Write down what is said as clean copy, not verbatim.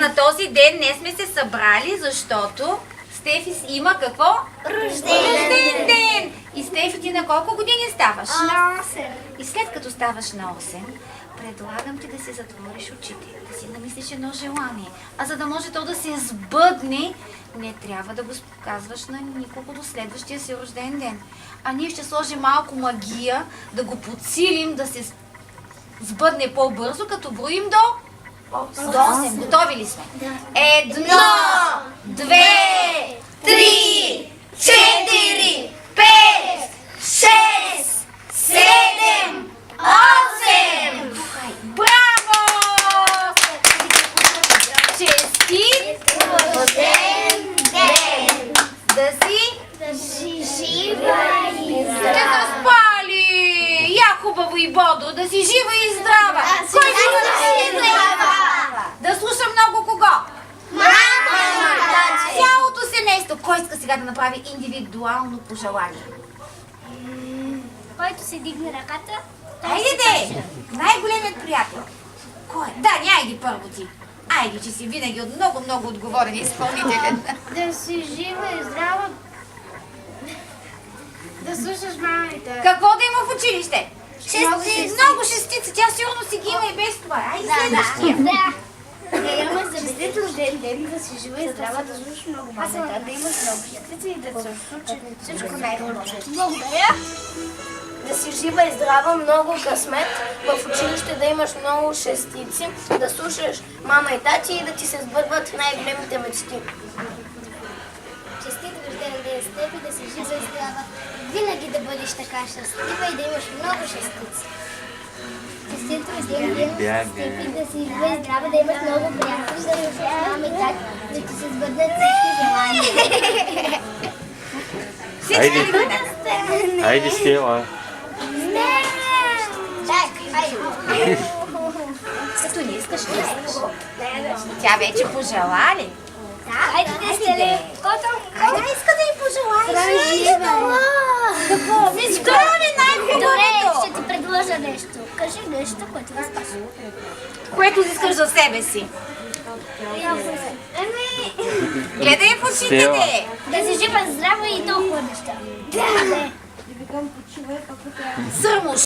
на този ден днес сме се събрали, защото Стефи има какво? Рожден ден! И Стефи, ти на колко години ставаш? На 8. И след като ставаш на 8, предлагам ти да си затвориш очите, да си намислиш едно желание. А за да може то да се сбъдне, не трябва да го казваш на никого до следващия си рожден ден. А ние ще сложим малко магия, да го подсилим, да се сбъдне по-бързо, като броим до 8. Готови ли сме? Да. 1, 2, 3, 4, 5, 6, 7, 8! Браво! Честит рожден ден! Да си Жива и сте заспали! Я хубаво и бодро, да си жива и здрава! Кой си здрава? Да слуша много кого? Цялото семейство. Кой иска сега да направи индивидуално пожелание? Който се дигне ръката, Айде де! Най-големият приятел. Кой? Да, айди първо ти. Айде, че си винаги от много отговорен и изпълнителен. да си жива и здрава, да слушаш мамите. Какво да има в училище? Шестица. Много шестица. Тя сигурно си ги има и без това. Айде следващия. Да имаш за честит рожден ден, да си жива и здрава, да слушаш много мамета, да имаш много щастица и да се случи всичко най-добро. Благодаря. Да си жива и здрава, много късмет, в училище да имаш много шестици, да слушаш мама и тати и да ти се сбъдват най-големите мечти. Честит рожден ден, Стефи, да си жива и здрава, винаги да бъдеш така щастлива и да имаш много шестици. Честит рожден ден, Стефи, да си жива и здрава, да имаш много приятели, да имаш мама и тати, да ти се сбъднат всички желания. Всички Айде, Стела. Хайде. Като не искаш, не искаш. Тя вече пожела ли? Хайде, Айде. Айде, иска да й пожелаеш. Какво? Здраве, Добре, най-хубавото! ще ти предложа нещо. Кажи нещо, което да спаси. Което искаш за себе си. Гледай в очите, Стела. де! Да си жива, здрава и толкова неща. Да. Сърмуш.